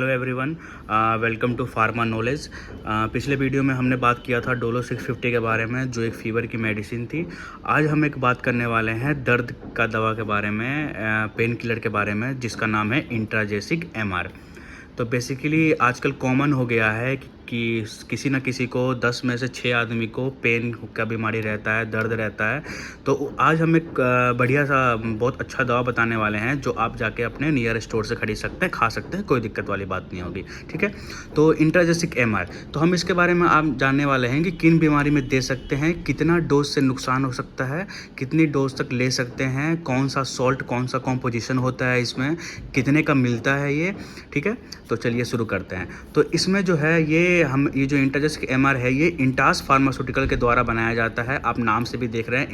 Hello everyone, welcome to pharma knowledge. पिछले video में हमने बात किया था डोलो 650 के बारे में, जो एक फ़ीवर की मेडिसिन थी। आज हम एक बात करने वाले हैं दर्द का दवा के बारे में, पेन किलर के बारे में, जिसका नाम है इंट्राजेसिक एमआर। तो बेसिकली आजकल कॉमन हो गया है कि किसी न किसी को 10 में से 6 आदमी को पेन का बीमारी रहता है, दर्द रहता है। तो आज हम एक बढ़िया सा बहुत अच्छा दवा बताने वाले हैं जो आप जाके अपने नियर स्टोर से खरीद सकते हैं, खा सकते हैं, कोई दिक्कत वाली बात नहीं होगी। ठीक है, तो इंट्राजेसिक एमआर, तो हम इसके बारे में आप जानने वाले हैं कि किन बीमारी में दे सकते हैं, कितना डोज से नुकसान हो सकता है, कितनी डोज तक ले सकते हैं, कौन सा सॉल्ट, कौन सा कॉम्पोजिशन होता है इसमें, कितने का मिलता है ये। ठीक है, तो चलिए शुरू करते हैं। तो इसमें जो है ये जो इंट्राजेसिक एमआर है, ये इंटास फार्मास्यूटिकल के द्वारा बनाया जाता है। आप नाम से भी देख रहे हैं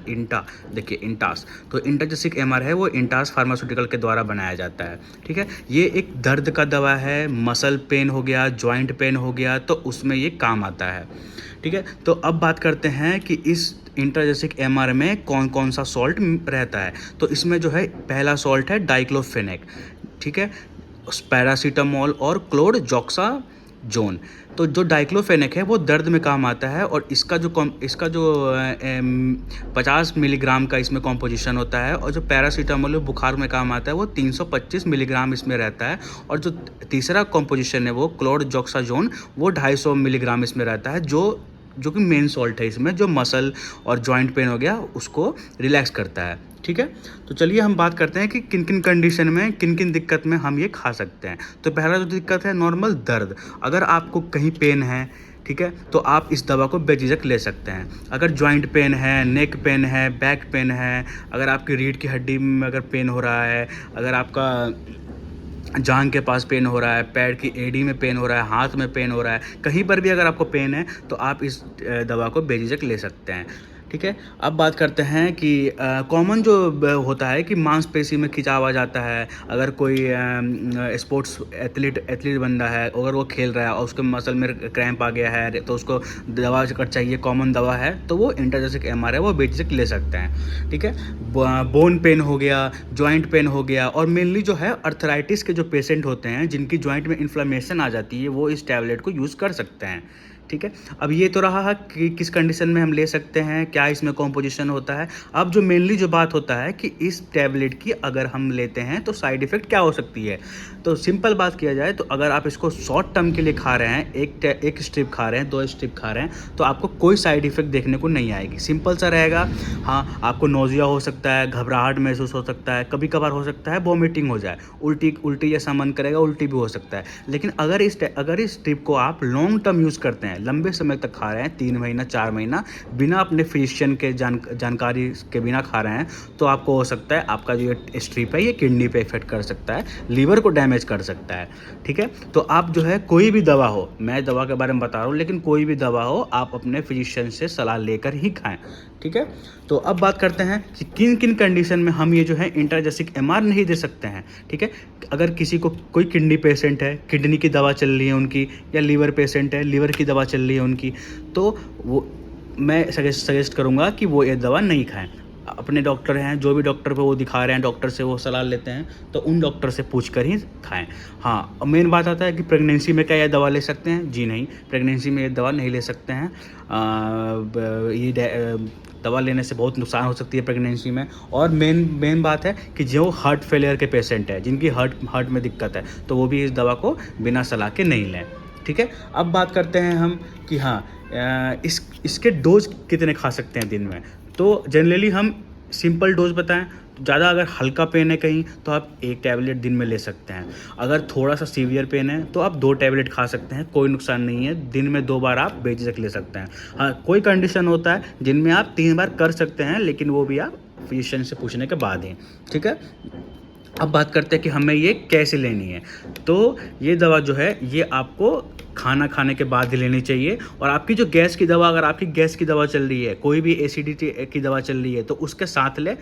इंटा देखिए इंटास। तो इंट्राजेसिक एमआर है वो इंटास फार्मास्यूटिकल के द्वारा बनाया जाता है। ठीक है, ये एक दर्द का दवा है, मसल पेन हो गया, जॉइंट पेन हो गया, तो उसमें ये काम आता है। ठीक है, तो अब बात करते हैं कि इस इंट्राजेसिक एमआर में कौन कौन सा सॉल्ट रहता है। तो इसमें जो है पहला सॉल्ट है डाइक्लोफेनेक। ठीक है, पैरासीटामोल और क्लोरजॉक्साजोन। तो जो डाइक्लोफेनेक है वो दर्द में काम आता है, और इसका जो 50 मिलीग्राम का इसमें कॉम्पोजिशन होता है, और जो पैरासीटामोल बुखार में काम आता है वो 325 मिलीग्राम इसमें रहता है। और जो तीसरा कॉम्पोजिशन है वो क्लोरजॉक्साजोन, वो 250 मिलीग्राम इसमें रहता है, जो कि मेन सॉल्ट है इसमें, जो मसल और जॉइंट पेन हो गया उसको रिलैक्स करता है। ठीक है, तो चलिए हम बात करते हैं कि किन किन कंडीशन में, किन किन दिक्कत में हम ये खा सकते हैं। तो पहला जो दिक्कत है नॉर्मल दर्द। अगर आपको कहीं पेन है, ठीक है, तो आप इस दवा को बेझिझक ले सकते हैं। अगर जॉइंट पेन है, नेक पेन है, बैक पेन है, अगर आपकी रीढ़ की हड्डी में अगर पेन हो रहा है, अगर आपका जांघ के पास पेन हो रहा है, पैर की एड़ी में पेन हो रहा है, हाथ में पेन हो रहा है, कहीं पर भी अगर आपको पेन है तो आप इस दवा को बेझिझक ले सकते हैं। ठीक है, अब बात करते हैं कि कॉमन जो होता है कि मांसपेशी में खिंचाव आ जाता है। अगर कोई स्पोर्ट्स एथलीट बंदा है, अगर वो खेल रहा है और उसके मसल में क्रैम्प आ गया है, तो उसको दवा अगर चाहिए, कॉमन दवा है, तो वो इंट्राजेसिक एमआर है, वो बेझिझक ले सकते हैं। ठीक है, बोन पेन हो गया, जॉइंट पेन हो गया, और मेनली जो है अर्थराइटिस के जो पेशेंट होते हैं, जिनकी जॉइंट में इन्फ्लेमेशन आ जाती है, वो इस टैबलेट को यूज़ कर सकते हैं। ठीक है, अब ये तो रहा है कि किस कंडीशन में हम ले सकते हैं, क्या इसमें कॉम्पोजिशन होता है। अब जो मेनली जो बात होता है कि इस टैबलेट की अगर हम लेते हैं तो साइड इफ़ेक्ट क्या हो सकती है। तो सिंपल बात किया जाए तो अगर आप इसको शॉर्ट टर्म के लिए खा रहे हैं, एक स्ट्रिप खा रहे हैं, 2 स्ट्रिप खा रहे हैं, तो आपको कोई साइड इफ़ेक्ट देखने को नहीं आएगी। सिंपल सा रहेगा। हाँ, आपको नोजिया हो सकता है, घबराहट महसूस हो सकता है, कभी कभार हो सकता है वॉमिटिंग हो जाए, उल्टी जैसा मन करेगा, उल्टी भी हो सकता है। लेकिन अगर इस स्ट्रिप को आप लॉन्ग टर्म यूज़ करते हैं, लंबे समय तक खा रहे हैं, 3 महीना 4 महीना बिना अपने फिजिशियन के जानकारी के बिना खा रहे हैं, तो आपको हो सकता है आपका जो ये स्ट्रिप है ये किडनी पे इफेक्ट कर सकता है, लीवर को डैमेज कर सकता है। ठीक है, तो आप जो है कोई भी दवा हो, मैं दवा के बारे में बता रहा हूँ, लेकिन कोई भी दवा हो आप अपने फिजिशियन से सलाह लेकर ही खाएं। ठीक है, तो अब बात करते हैं कि किन किन कंडीशन में हम ये जो है इंट्राजेसिक एमआर नहीं दे सकते हैं। ठीक है, अगर किसी को कोई किडनी पेशेंट है, किडनी की दवा चल रही है उनकी, या लीवर पेशेंट है, लीवर की दवा चल रही है उनकी, तो वो मैं सजेस्ट करूँगा कि वो ये दवा नहीं खाएं। अपने डॉक्टर हैं, जो भी डॉक्टर पे वो दिखा रहे हैं, डॉक्टर से वो सलाह लेते हैं, तो उन डॉक्टर से पूछ कर ही खाएं। हाँ, मेन बात आता है कि प्रेगनेंसी में क्या ये दवा ले सकते हैं? जी नहीं, प्रेगनेंसी में ये दवा नहीं ले सकते हैं। दवा लेने से बहुत नुकसान हो सकती है प्रेगनेंसी में। और मेन बात है कि जो हार्ट फेलियर के पेशेंट है, जिनकी हार्ट में दिक्कत है, तो वो भी इस दवा को बिना सलाह के नहीं लें। ठीक है, अब बात करते हैं हम कि हाँ, इसके डोज कितने खा सकते हैं दिन में। तो जनरली हम सिंपल डोज बताएं तो ज़्यादा अगर हल्का पेन है कहीं, तो आप 1 टैबलेट दिन में ले सकते हैं। अगर थोड़ा सा सीवियर पेन है तो आप 2 टैबलेट खा सकते हैं, कोई नुकसान नहीं है। दिन में 2 बार आप बेझिझक ले सकते हैं। हाँ, कोई कंडीशन होता है जिनमें आप 3 बार कर सकते हैं, लेकिन वो भी आप फिजिशियन से पूछने के बाद ही। ठीक है, अब बात करते हैं कि हमें ये कैसे लेनी है। तो ये दवा जो है ये आपको खाना खाने के बाद ही लेनी चाहिए। और आपकी जो गैस की दवा, अगर आपकी गैस की दवा चल रही है, कोई भी एसिडिटी की दवा चल रही है, तो उसके साथ ले।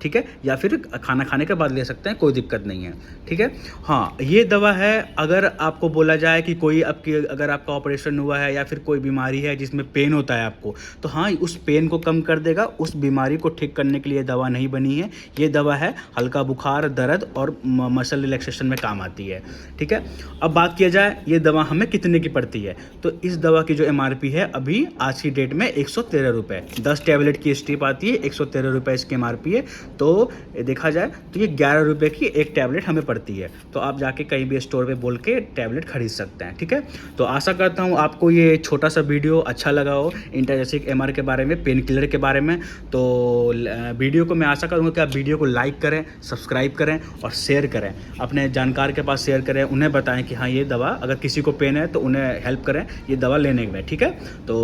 ठीक है, या फिर खाना खाने के बाद ले सकते हैं, कोई दिक्कत नहीं है, ठीक है। हाँ, ये दवा है अगर आपको बोला जाए कि कोई अगर आपका ऑपरेशन हुआ है या फिर कोई बीमारी है जिसमें पेन होता है आपको, तो हाँ, उस पेन को कम कर देगा, उस बीमारी को ठीक करने के लिए दवा नहीं बनी है। ये दवा है हल्का बुखार, दर्द और मसल रिलैक्सेशन में काम आती है, ठीक है। अब बात किया जाए ये दवा हमें कितने की पड़ती है, तो इस दवा की जो MRP है अभी आज की डेट में 113 रुपये, 10 टैबलेट की स्ट्रिप आती है, 113 रुपये इसकी MRP है। तो देखा जाए तो ये 11 रुपये की एक टैबलेट हमें पड़ती है। तो आप जाके कहीं भी स्टोर पे बोल के टैबलेट खरीद सकते हैं, ठीक है। तो आशा करता हूँ आपको ये छोटा सा वीडियो अच्छा लगा हो इंटाजेसिक MR के बारे में, पेन किलर के बारे में। तो वीडियो को मैं आशा करूँगा कि आप वीडियो को लाइक करें, सब्सक्राइब करें और शेयर करें, अपने जानकार के पास शेयर करें, उन्हें बताएं कि हाँ ये दवा अगर किसी को पेन है तो उन्हें हेल्प करें ये दवा लेने में, ठीक है। तो